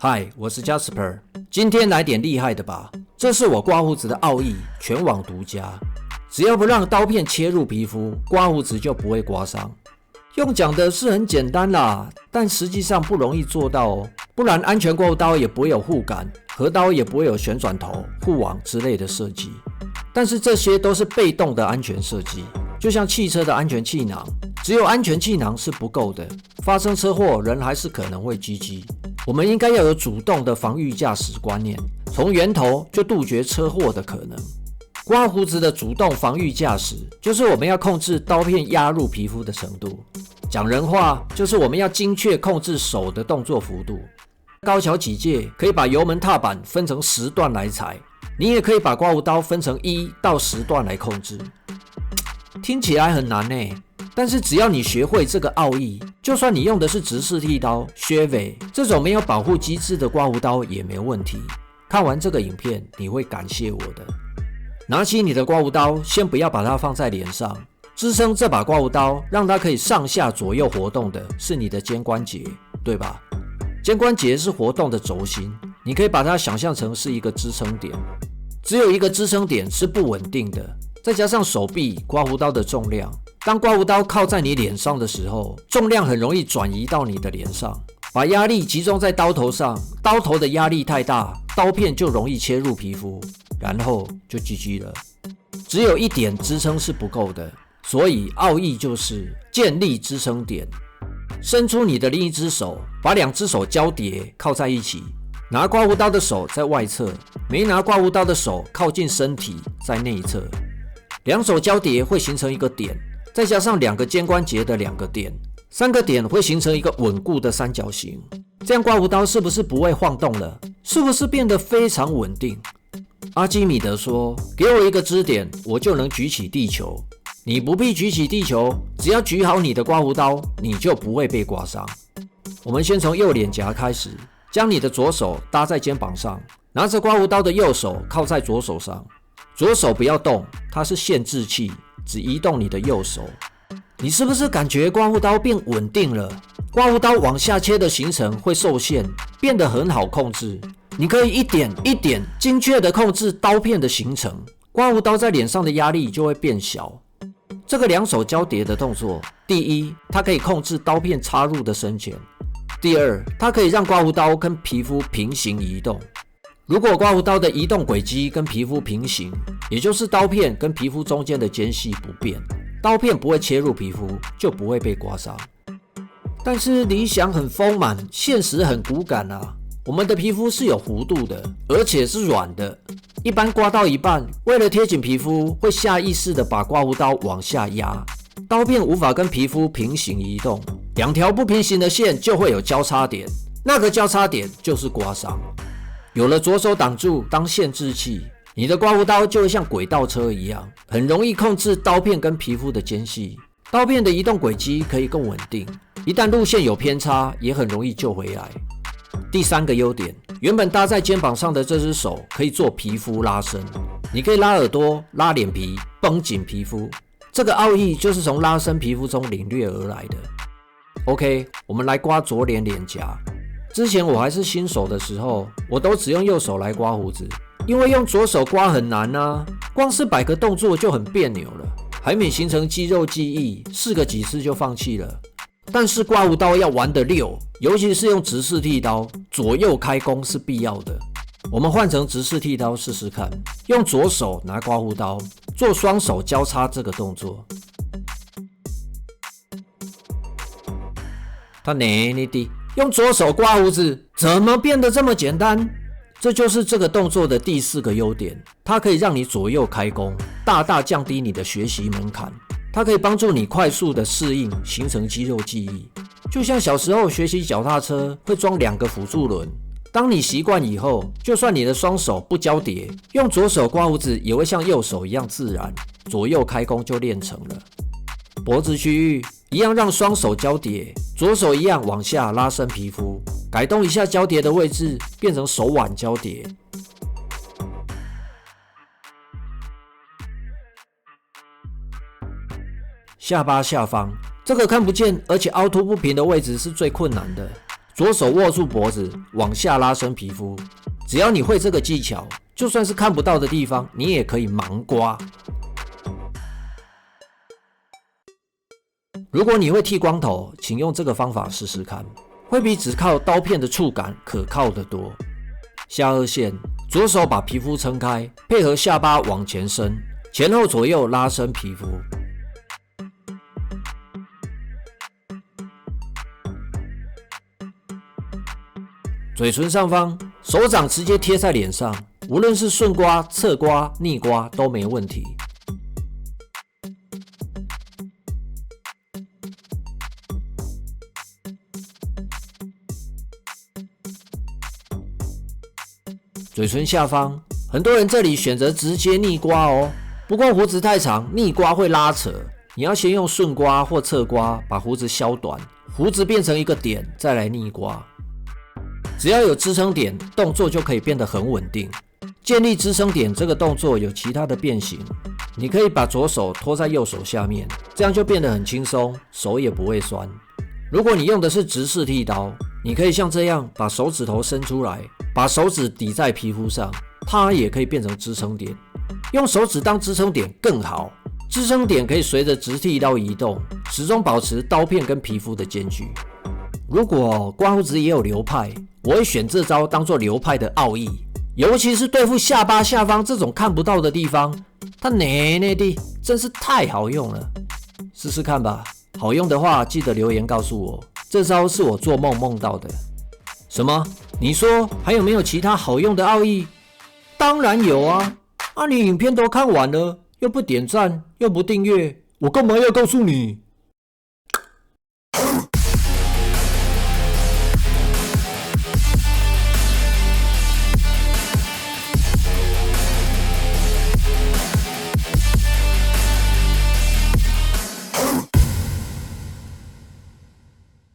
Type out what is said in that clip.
嗨，我是 Jasper， 今天来点厉害的吧。这是我刮胡子的奥义，全网独家。只要不让刀片切入皮肤，刮胡子就不会刮伤。用讲的是很简单啦，但实际上不容易做到哦。不然安全刮胡刀也不会有护杆，合刀也不会有旋转头、护网之类的设计。但是这些都是被动的安全设计，就像汽车的安全气囊，只有安全气囊是不够的，发生车祸人还是可能会GG。我们应该要有主动的防御驾驶观念，从源头就杜绝车祸的可能。刮胡子的主动防御驾驶，就是我们要控制刀片压入皮肤的程度。讲人话，就是我们要精确控制手的动作幅度。高桥启介可以把油门踏板分成10段来踩，你也可以把刮胡刀分成1到10段来控制。听起来很难欸，但是只要你学会这个奥义，就算你用的是直式剃刀、削尾这种没有保护机制的刮胡刀也没问题。看完这个影片，你会感谢我的。拿起你的刮胡刀，先不要把它放在脸上，支撑这把刮胡刀，让它可以上下左右活动的是你的肩关节，对吧？肩关节是活动的轴心，你可以把它想象成是一个支撑点。只有一个支撑点是不稳定的，再加上手臂、刮胡刀的重量，当刮胡刀靠在你脸上的时候，重量很容易转移到你的脸上，把压力集中在刀头上，刀头的压力太大，刀片就容易切入皮肤，然后就 GG 了。只有一点支撑是不够的，所以奥义就是建立支撑点。伸出你的另一只手，把2只手交叠靠在一起，拿刮胡刀的手在外侧，没拿刮胡刀的手靠近身体在内侧。2手交叠会形成一个点，再加上2个肩关节的2个点，3个点会形成一个稳固的三角形。这样刮胡刀是不是不会晃动了？是不是变得非常稳定？阿基米德说，给我一个支点，我就能举起地球。你不必举起地球，只要举好你的刮胡刀，你就不会被刮伤。我们先从右脸颊开始，将你的左手搭在肩膀上，拿着刮胡刀的右手靠在左手上，左手不要动，它是限制器，只移动你的右手。你是不是感觉刮胡刀变稳定了？刮胡刀往下切的行程会受限，变得很好控制。你可以一点一点精确地控制刀片的行程，刮胡刀在脸上的压力就会变小。这个2手交叠的动作，第一，它可以控制刀片插入的深浅；第二，它可以让刮胡刀跟皮肤平行移动。如果刮胡刀的移动轨迹跟皮肤平行，也就是刀片跟皮肤中间的间隙不变，刀片不会切入皮肤，就不会被刮伤。但是理想很丰满，现实很骨感啊。我们的皮肤是有弧度的，而且是软的。一般刮到一半，为了贴紧皮肤，会下意识的把刮胡刀往下压，刀片无法跟皮肤平行移动，2条不平行的线就会有交叉点，那个交叉点就是刮伤。有了左手挡住当限制器，你的刮胡刀就会像轨道车一样，很容易控制刀片跟皮肤的间隙，刀片的移动轨迹可以更稳定，一旦路线有偏差，也很容易救回来。第3个优点，原本搭在肩膀上的这只手可以做皮肤拉伸，你可以拉耳朵、拉脸皮、绷紧皮肤。这个奥义就是从拉伸皮肤中领略而来的。OK， 我们来刮左脸脸颊。之前我还是新手的时候，我都只用右手来刮胡子，因为用左手刮很难啊，光是摆个动作就很别扭了，还没形成肌肉记忆，试个几次就放弃了。但是刮胡刀要玩得溜，尤其是用直式剃刀，左右开弓是必要的。我们换成直式剃刀试试看，用左手拿刮胡刀，做双手交叉这个动作。他你的用左手刮胡子，怎么变得这么简单？这就是这个动作的第4个优点，它可以让你左右开弓，大大降低你的学习门槛。它可以帮助你快速的适应，形成肌肉记忆。就像小时候学习脚踏车会装2个辅助轮，当你习惯以后，就算你的双手不交叠，用左手刮胡子也会像右手一样自然，左右开弓就练成了。脖子区域一样让双手交叠，左手一样往下拉伸皮肤，改动一下交叠的位置，变成手腕交叠。下巴下方这个看不见而且凹凸不平的位置是最困难的，左手握住脖子，往下拉伸皮肤。只要你会这个技巧，就算是看不到的地方，你也可以盲刮。如果你会剃光头，请用这个方法试试看，会比只靠刀片的触感可靠得多。下颚线，左手把皮肤撑开，配合下巴往前伸，前后左右拉伸皮肤。嘴唇上方，手掌直接贴在脸上，无论是顺刮、侧刮、逆刮都没问题。嘴唇下方，很多人这里选择直接逆刮哦，不过胡子太长，逆刮会拉扯，你要先用顺刮或侧刮把胡子削短，胡子变成一个点，再来逆刮。只要有支撑点，动作就可以变得很稳定。建立支撑点这个动作有其他的变形，你可以把左手托在右手下面，这样就变得很轻松，手也不会酸。如果你用的是直式剃刀，你可以像这样把手指头伸出来，把手指抵在皮肤上，它也可以变成支撑点。用手指当支撑点更好，支撑点可以随着直剃刀移动，始终保持刀片跟皮肤的间距。如果刮胡子也有流派，我会选这招当做流派的奥义，尤其是对付下巴下方这种看不到的地方，它内内的真是太好用了。试试看吧，好用的话记得留言告诉我。这招是我做梦梦到的。什么？你说还有没有其他好用的奥义？当然有啊！你影片都看完了，又不点赞，又不订阅，我干嘛要告诉你？